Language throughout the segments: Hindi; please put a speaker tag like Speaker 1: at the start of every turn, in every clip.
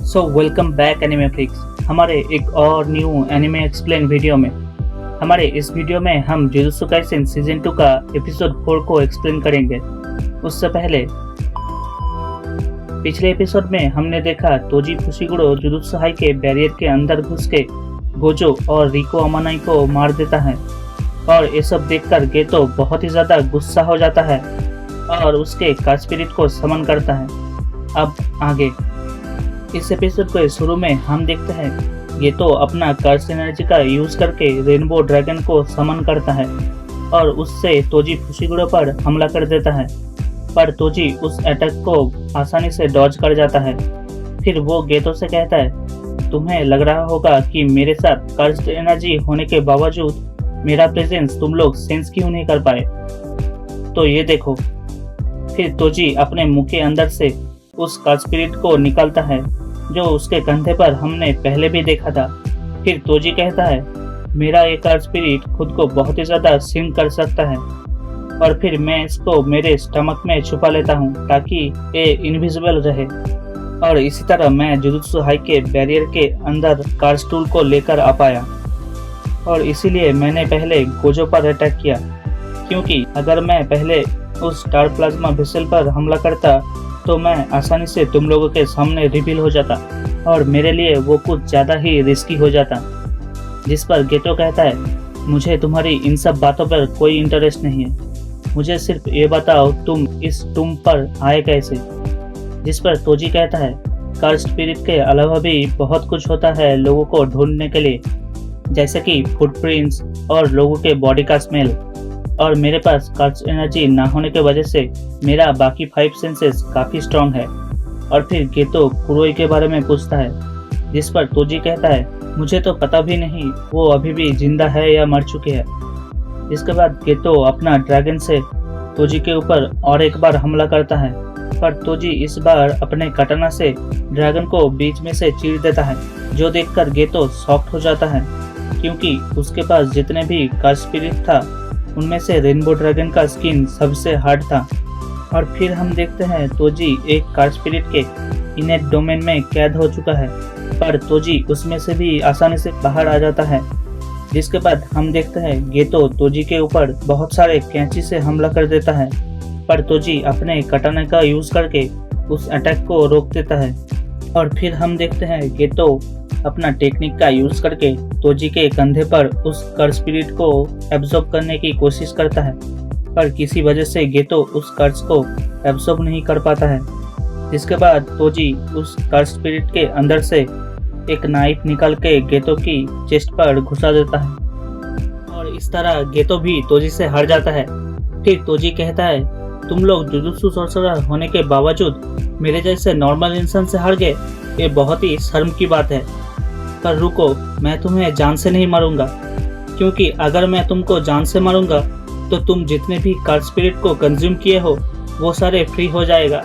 Speaker 1: So welcome back anime flix हमारे एक और न्यू एनिमे एक्सप्लेन वीडियो में। हमारे इस वीडियो में हम जुजुत्सु काइसेन सीजन 2 का एपिसोड 4 को एक्सप्लेन करेंगे। उससे पहले पिछले एपिसोड में हमने देखा तोजी फुशिगुरो जुजुत्सु हाई के बैरियर के अंदर घुस के गोजो और रिको अमानाई को मार देता है और ये सब देखकर गेतो बहुत ही ज्यादा गुस्सा हो जाता है और उसके कर्स स्पिरिट को समन करता है। अब आगे इस एपिसोड के शुरू में हम देखते हैं गेतो अपना कर्स एनर्जी का यूज करके रेनबो ड्रैगन को समन करता है और उससे तोजी फुशिगुरो पर हमला कर देता है, पर तोजी उस अटैक को आसानी से डॉज कर जाता है। फिर वो गेतो से कहता है, तुम्हें लग रहा होगा कि मेरे साथ कर्स्ड एनर्जी होने के बावजूद मेरा प्रेजेंस तुम लोग सेंस क्यों नहीं कर पाए, तो ये देखो। फिर तोजी अपने मुंह के अंदर से उस कर्स स्पिरिट को निकालता है जो उसके कंधे पर हमने पहले भी देखा था। फिर तोजी कहता है, मेरा ये कर्स स्पिरिट खुद को बहुत ही ज्यादा सिंक कर सकता है और फिर मैं इसको मेरे स्टमक में छुपा लेता हूँ ताकि ये इनविजिबल रहे। और इसी तरह मैं जुजुत्सु हाई के बैरियर के अंदर कर्स टूल को लेकर आ पाया और इसीलिए मैंने पहले गोजो पर अटैक किया, क्योंकि अगर मैं पहले उस स्टार प्लाज्मा वेसल पर हमला करता तो मैं आसानी से तुम लोगों के सामने रिवील हो जाता और मेरे लिए वो कुछ ज़्यादा ही रिस्की हो जाता। जिस पर गेतो कहता है, मुझे तुम्हारी इन सब बातों पर कोई इंटरेस्ट नहीं है, मुझे सिर्फ ये बताओ तुम इस टूम पर आए कैसे। जिस पर तोजी कहता है, कर्स स्पिरिट के अलावा भी बहुत कुछ होता है लोगों को ढूंढने के लिए, जैसे कि फुटप्रिंट्स और लोगों के बॉडी का स्मेल, और मेरे पास कर्स एनर्जी ना होने की वजह से मेरा बाकी 5 सेंसेस काफ़ी स्ट्रॉन्ग है। और फिर गेतो कुरोई के बारे में पूछता है, जिस पर तोजी कहता है, मुझे तो पता भी नहीं वो अभी भी जिंदा है या मर चुके हैं। इसके बाद गेतो अपना ड्रैगन से तोजी के ऊपर और एक बार हमला करता है, पर तोजी इस बार अपने कटाना से ड्रैगन को बीच में से चीर देता है, जो देखकर गेतो शॉक्ड हो जाता है, क्योंकि उसके पास जितने भी कर्स स्पिरिट था उनमें से रेनबो ड्रैगन का स्किन सबसे हार्ड था। और फिर हम देखते हैं तोजी एक कर्स स्पिरिट के इनेट डोमेन में कैद हो चुका है, पर तोजी उसमें से भी आसानी से बाहर आ जाता है। जिसके बाद हम देखते हैं गेतो तोजी के ऊपर बहुत सारे कैंची से हमला कर देता है, पर तोजी अपने कटाने का यूज करके उस अटैक को रोक देता है। और फिर हम देखते हैं गेतो अपना टेक्निक का यूज करके तोजी के कंधे पर उस कर्स स्पिरिट को एब्जॉर्ब करने की कोशिश करता है, पर किसी वजह से गेतो उस कर्स को एब्जॉर्ब नहीं कर पाता है। जिसके बाद तोजी उस कर्स स्पिरिट के अंदर से एक नाइफ निकाल के गेतो की चेस्ट पर घुसा देता है और इस तरह गेतो भी तोजी से हार जाता है। फिर तोजी कहता है, तुम लोग जुजुत्सु सॉर्सरर होने के बावजूद मेरे जैसे नॉर्मल इंसान से हार गए, ये बहुत ही शर्म की बात है। पर रुको, मैं तुम्हें जान से नहीं मारूंगा, क्योंकि अगर मैं तुमको जान से मारूंगा तो तुम जितने भी कर्स स्पिरिट को कंज्यूम किए हो वो सारे फ्री हो जाएगा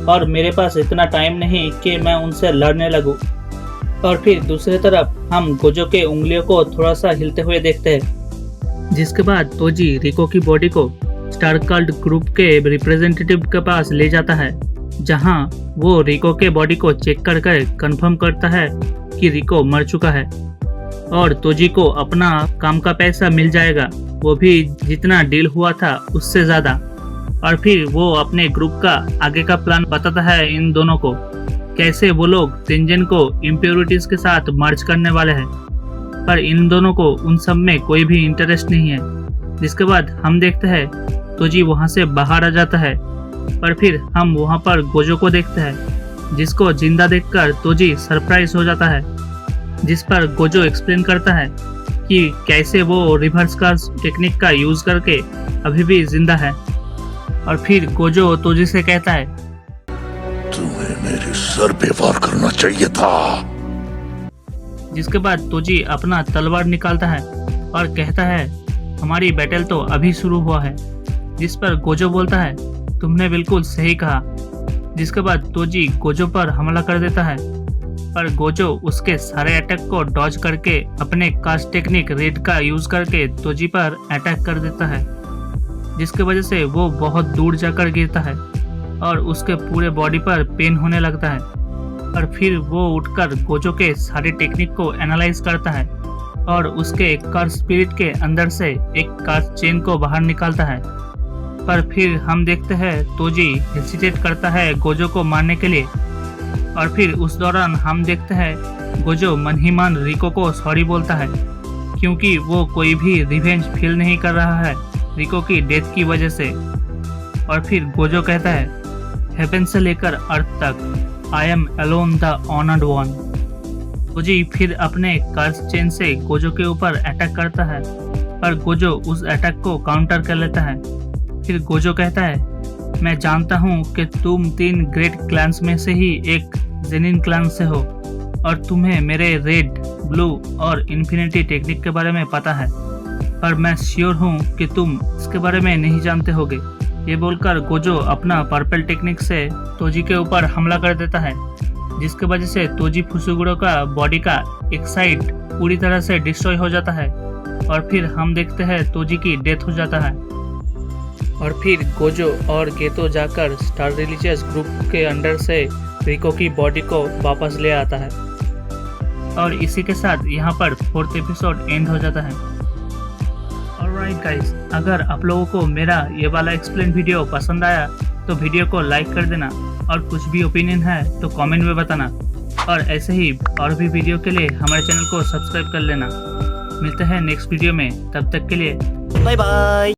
Speaker 1: और मेरे पास इतना टाइम नहीं कि मैं उनसे लड़ने लगूं। और फिर दूसरी तरफ हम गोजो के उंगलियों को थोड़ा सा हिलते हुए देखते हैं। जिसके बाद तोजी रिको की बॉडी को स्टार कल्ट ग्रुप के रिप्रेजेंटेटिव के पास ले जाता है, जहां वो रिको के बॉडी को चेक करके कंफर्म करता है कि रिको मर चुका है और तोजी को अपना काम का पैसा मिल जाएगा, वो भी जितना डील हुआ था उससे ज़्यादा। और फिर वो अपने ग्रुप का आगे का प्लान बताता है इन दोनों को, कैसे वो लोग तेंजन को इम्प्योरिटीज के साथ मर्ज करने वाले हैं, पर इन दोनों को उन सब में कोई भी इंटरेस्ट नहीं है। जिसके बाद हम देखते हैं तोजी वहाँ से बाहर आ जाता है, पर फिर हम वहाँ पर गोजो को देखते हैं, जिसको जिंदा देखकर तोजी सरप्राइज हो जाता है। जिस पर गोजो एक्सप्लेन करता है कि कैसे वो रिवर्स कर्स टेक्निक का यूज करके अभी भी जिंदा है। और फिर गोजो तोजी से कहता है,
Speaker 2: तुम्हें मेरे सर पे वार करना चाहिए था।
Speaker 1: जिसके बाद तोजी अपना तलवार निकालता है और कहता है, हमारी बैटल तो अभी शुरू हुआ है। जिस पर गोजो बोलता है, तुमने बिल्कुल सही कहा। जिसके बाद तोजी गोजो पर हमला कर देता है, पर गोजो उसके सारे अटैक को डॉज करके अपने कास्ट टेक्निक रेड का यूज करके तोजी पर अटैक कर देता है, जिसकी वजह से वो बहुत दूर जाकर गिरता है और उसके पूरे बॉडी पर पेन होने लगता है। और फिर वो उठकर गोजो के सारे टेक्निक को एनालाइज करता है और उसके कार स्पिरिट के अंदर से एक कार चेन को बाहर निकालता है। पर फिर हम देखते हैं तोजी हेसिटेट करता है गोजो को मारने के लिए, और फिर उस दौरान हम देखते हैं गोजो मन ही मन रिको को सॉरी बोलता है क्योंकि वो कोई भी रिवेंज फील नहीं कर रहा है रिको की डेथ की वजह से। और फिर गोजो कहता है हेवन से लेकर अर्थ तक I am alone the honoured one. Toji फिर अपने कार चेन से गोजो के ऊपर अटैक करता है पर गोजो उस अटैक को काउंटर कर लेता है। फिर गोजो कहता है मैं जानता हूँ कि तुम 3 ग्रेट क्लैंस में से ही एक जेनिन क्लैन से हो और तुम्हें मेरे रेड, ब्लू और इन्फिनिटी टेक्निक के बारे में पता है, पर मैं श्योर हूँ कि तुम इसके बारे में नहीं जानते होगे। ये बोलकर गोजो अपना पर्पल टेक्निक से तोजी के ऊपर हमला कर देता है, जिसके वजह से तोजी फुसुगुरो का बॉडी का एक साइड पूरी तरह से डिस्ट्रॉय हो जाता है और फिर हम देखते हैं तोजी की डेथ हो जाता है। और फिर गोजो और गेतो जाकर स्टार रिलीजियस ग्रुप के अंडर से रिको की बॉडी को वापस ले आता है और इसी के साथ यहाँ पर 4th एपिसोड एंड हो जाता है। ऑलराइट गाइस, अगर आप लोगों को मेरा ये वाला एक्सप्लेन वीडियो पसंद आया तो वीडियो को लाइक कर देना और कुछ भी ओपिनियन है तो कमेंट में बताना, और ऐसे ही और भी वीडियो के लिए हमारे चैनल को सब्सक्राइब कर लेना। मिलते हैं नेक्स्ट वीडियो में, तब तक के लिए बाय बाय।